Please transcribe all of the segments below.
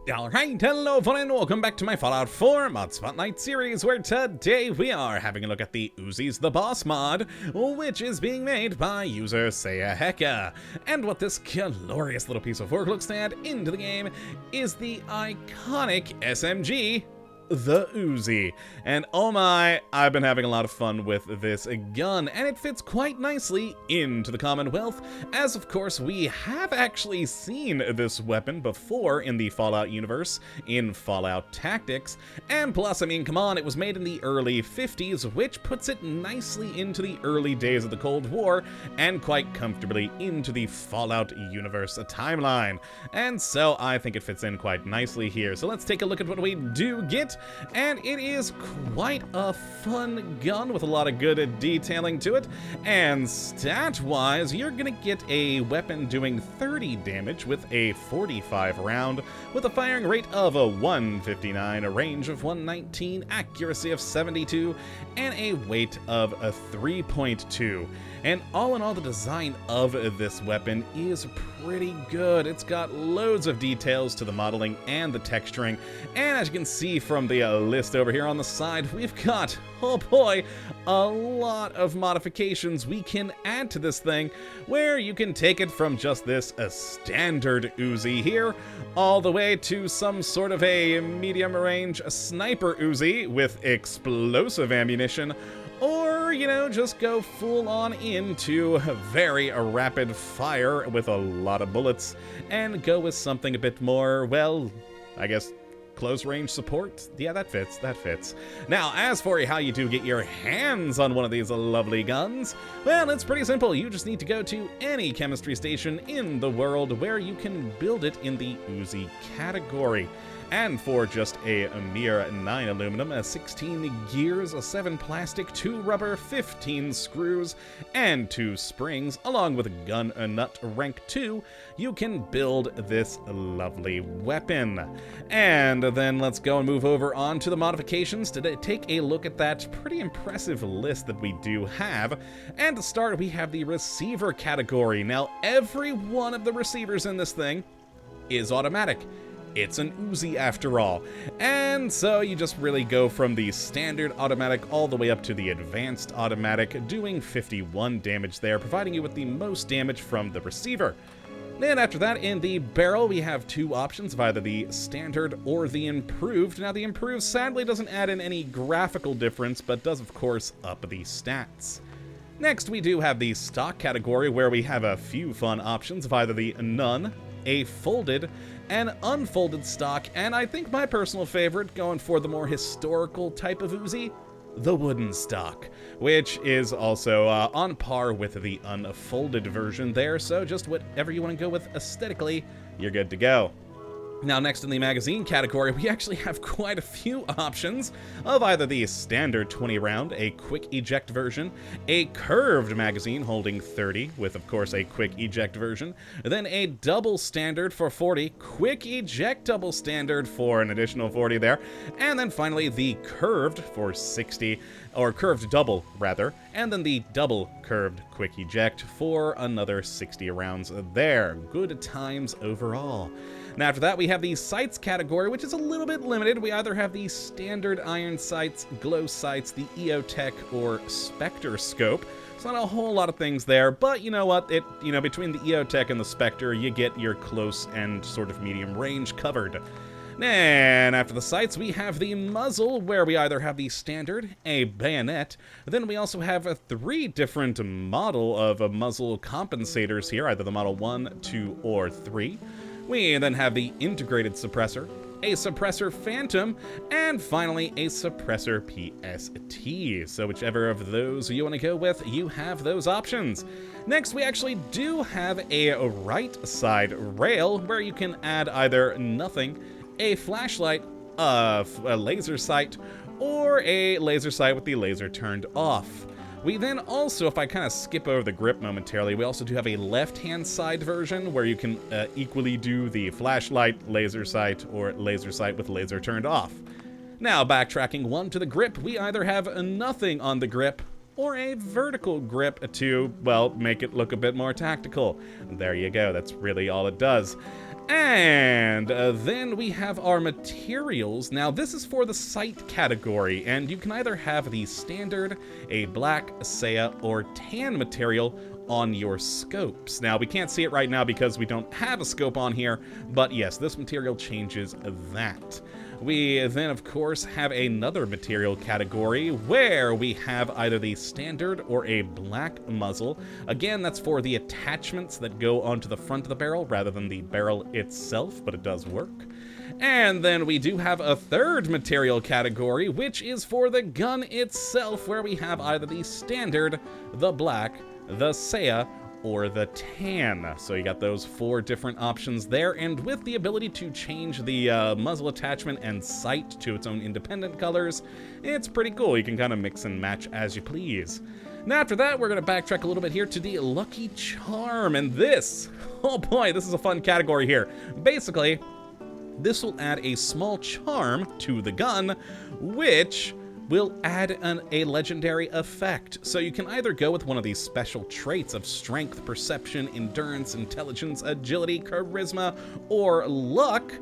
Alright, hello everyone and welcome back to my Fallout 4 Mod Spotlight series, where today we are having a look at the Uzi's the Boss mod, which is being made by user Sayaheka. And what this glorious little piece of work looks to add into the game is the iconic SMG, the Uzi. And oh my, I've been having a lot of fun with this gun, and it fits quite nicely into the Commonwealth, as of course we have actually seen this weapon before in the Fallout universe, in Fallout Tactics, and plus, I mean, come on, it was made in the early 50s, which puts it nicely into the early days of the Cold War, and quite comfortably into the Fallout universe timeline. And so I think it fits in quite nicely here. So let's take a look at what we do get. And it is quite a fun gun with a lot of good detailing to it. And stat-wise, you're gonna get a weapon doing 30 damage with a 45 round, with a firing rate of a 159, a range of 119, accuracy of 72, and a weight of a 3.2. And all in all, the design of this weapon is pretty good. It's got loads of details to the modeling and the texturing, and as you can see from the list over here on the side, we've got, oh boy, a lot of modifications we can add to this thing, where you can take it from just this standard Uzi here, all the way to some sort of a medium-range sniper Uzi with explosive ammunition, or, you know, just go full on into very rapid fire with a lot of bullets, and go with something a bit more, well, I guess, close range support? Yeah, that fits. Now, as for how you do get your hands on one of these lovely guns, well, it's pretty simple. You just need to go to any chemistry station in the world where you can build it in the Uzi category. And for just a mere 9 aluminum, 16 gears, 7 plastic, 2 rubber, 15 screws, and 2 springs, along with a gun nut rank 2, you can build this lovely weapon. And then let's go and move over on to the modifications to take a look at that pretty impressive list that we do have. And to start, we have the receiver category. Now, every one of the receivers in this thing is automatic. It's an Uzi after all. And so you just really go from the standard automatic all the way up to the advanced automatic, doing 51 damage there, providing you with the most damage from the receiver. Then after that, in the barrel, we have 2 options of either the standard or the improved. Now the improved sadly doesn't add in any graphical difference, but does of course up the stats. Next, we do have the stock category, where we have a few fun options of either the none, a folded, an unfolded stock, and I think my personal favorite, going for the more historical type of Uzi, the wooden stock, which is also on par with the unfolded version there, so just whatever you want to go with aesthetically, you're good to go. Now, next in the magazine category, we actually have quite a few options of either the standard 20 round, a quick eject version, a curved magazine holding 30, with of course a quick eject version, then a double standard for 40, quick eject double standard for an additional 40 there, and then finally the curved for 60, or curved double rather, and then the double curved quick eject for another 60 rounds there. Good times overall. Now after that, we have the sights category, which is a little bit limited. We either have the standard iron sights, glow sights, the EOTech, or Spectre scope. It's not a whole lot of things there, but you know what? Between the EOTech and the Spectre, you get your close and sort of medium range covered. And after the sights, we have the muzzle, where we either have the standard, a bayonet, then we also have 3 different model of muzzle compensators here, either the model 1, 2, or 3. We then have the integrated suppressor, a suppressor phantom, and finally a suppressor PST. So whichever of those you want to go with, you have those options. Next, we actually do have a right side rail, where you can add either nothing, a flashlight, a laser sight, or a laser sight with the laser turned off. We then also, if I kind of skip over the grip momentarily, we also do have a left-hand side version where you can equally do the flashlight, laser sight, or laser sight with laser turned off. Now, backtracking 1 to the grip, we either have nothing on the grip, or a vertical grip to, well, make it look a bit more tactical. There you go, that's really all it does. And then we have our materials. Now, this is for the sight category, and you can either have the standard, a black, Seiya, or tan material on your scopes. Now, we can't see it right now because we don't have a scope on here, but yes, this material changes that. We then, of course, have another material category where we have either the standard or a black muzzle. Again, that's for the attachments that go onto the front of the barrel rather than the barrel itself, but it does work. And then we do have a third material category, which is for the gun itself, where we have either the standard, the black, the Seiya, or the tan. So you got those 4 different options there, and with the ability to change the muzzle attachment and sight to its own independent colors, it's pretty cool. You can kind of mix and match as you please. Now after that, we're going to backtrack a little bit here to the Lucky Charm, and this, oh boy, this is a fun category here. Basically, this will add a small charm to the gun, which will add a legendary effect. So you can either go with one of these special traits of strength, perception, endurance, intelligence, agility, charisma, or luck,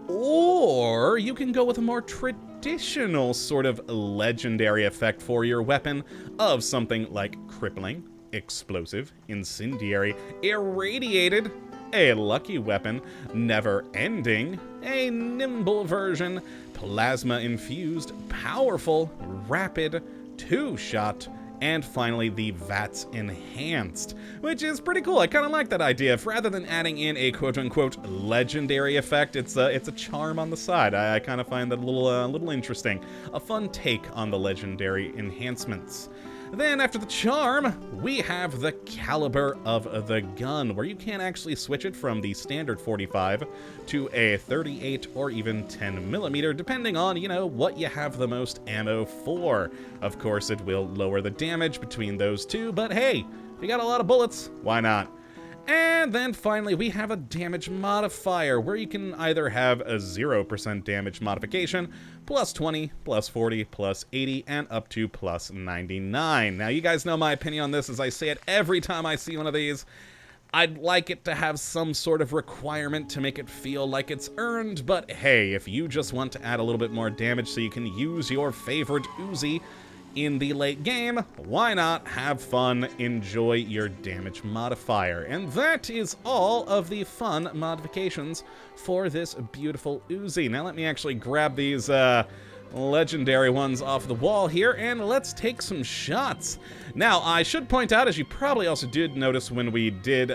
or you can go with a more traditional sort of legendary effect for your weapon of something like crippling, explosive, incendiary, irradiated, a lucky weapon, never-ending, a nimble version, plasma-infused, powerful, rapid, 2-shot, and finally the VATS Enhanced, which is pretty cool. I kind of like that idea. If rather than adding in a quote-unquote legendary effect, it's a charm on the side. I kind of find that a little interesting. A fun take on the legendary enhancements. Then, after the charm, we have the caliber of the gun, where you can actually switch it from the standard 45 to a 38 or even 10mm, depending on, you know, what you have the most ammo for. Of course, it will lower the damage between those two, but hey, if you got a lot of bullets, why not? And then finally, we have a damage modifier, where you can either have a 0% damage modification, plus 20, plus 40, plus 80, and up to plus 99. Now, you guys know my opinion on this, as I say it every time I see one of these. I'd like it to have some sort of requirement to make it feel like it's earned, but hey, if you just want to add a little bit more damage so you can use your favorite Uzi in the late game, why not? Have fun, enjoy your damage modifier. And that is all of the fun modifications for this beautiful Uzi. Now let me actually grab these legendary ones off the wall here, and let's take some shots. Now, I should point out, as you probably also did notice when we did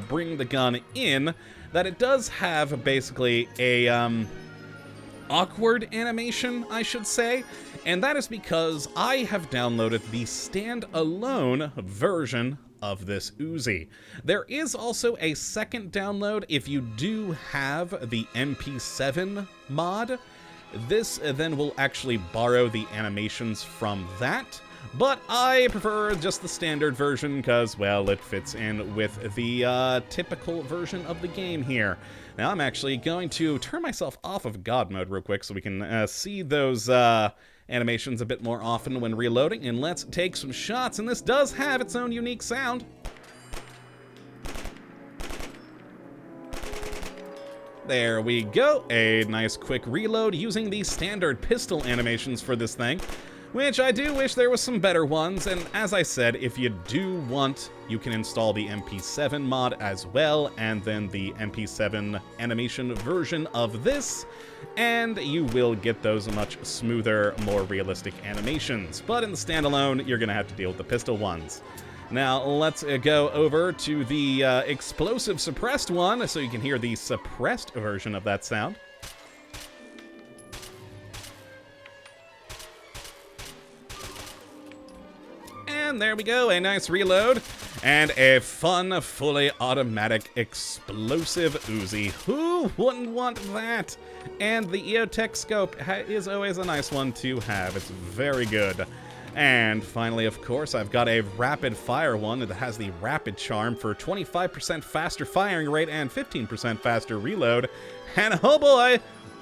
bring the gun in, that it does have basically a awkward animation, I should say, and that is because I have downloaded the standalone version of this Uzi. There is also a second download if you do have the MP7 mod. This then will actually borrow the animations from that, but I prefer just the standard version because, well, it fits in with the typical version of the game here. Now, I'm actually going to turn myself off of God mode real quick so we can see those animations a bit more often when reloading, and let's take some shots, and this does have its own unique sound. There we go, a nice quick reload using the standard pistol animations for this thing, which I do wish there was some better ones, and as I said, if you do want, you can install the MP7 mod as well, and then the MP7 animation version of this, and you will get those much smoother, more realistic animations. But in the standalone, you're gonna have to deal with the pistol ones. Now, let's go over to the explosive suppressed one, so you can hear the suppressed version of that sound. And there we go, a nice reload, and a fun, fully automatic explosive Uzi. Who wouldn't want that? And the EOTech scope is always a nice one to have. It's very good. And finally, of course, I've got a rapid fire one that has the rapid charm for 25% faster firing rate and 15% faster reload. And oh boy,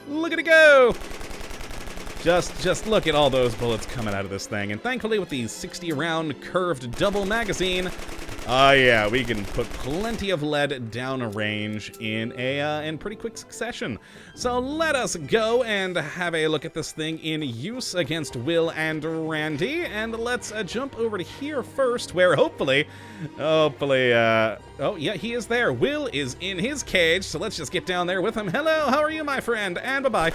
look at it go! Just look at all those bullets coming out of this thing. And thankfully with the 60-round curved double magazine, yeah, we can put plenty of lead down a range in pretty quick succession. So let us go and have a look at this thing in use against Will and Randy. And let's jump over to here first, where hopefully, oh yeah, he is there. Will is in his cage, so let's just get down there with him. Hello, how are you, my friend? And bye-bye.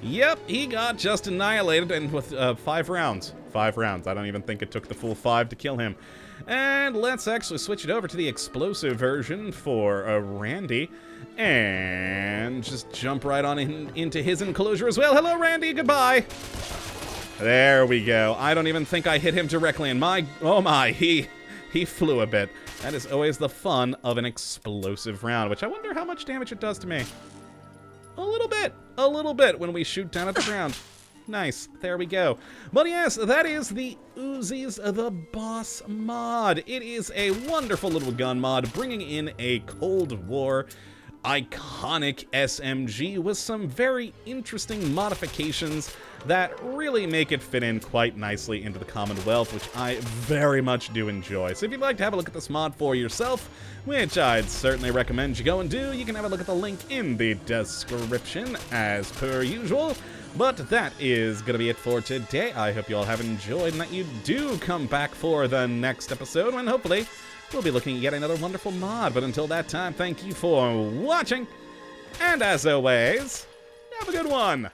Yep, he got just annihilated, and with 5 rounds. 5 rounds. I don't even think it took the full 5 to kill him. And let's actually switch it over to the explosive version for Randy. And just jump right on into his enclosure as well. Hello, Randy. Goodbye. There we go. I don't even think I hit him directly, and oh my, he flew a bit. That is always the fun of an explosive round, which I wonder how much damage it does to me. A little bit when we shoot down at the ground. Nice, there we go. But yes, that is the Uzi's the Boss mod. It is a wonderful little gun mod, bringing in a Cold War iconic SMG with some very interesting modifications that really make it fit in quite nicely into the Commonwealth, which I very much do enjoy. So if you'd like to have a look at this mod for yourself, which I'd certainly recommend you go and do, you can have a look at the link in the description as per usual. But that is going to be it for today. I hope you all have enjoyed and that you do come back for the next episode when hopefully we'll be looking at yet another wonderful mod. But until that time, thank you for watching. And as always, have a good one.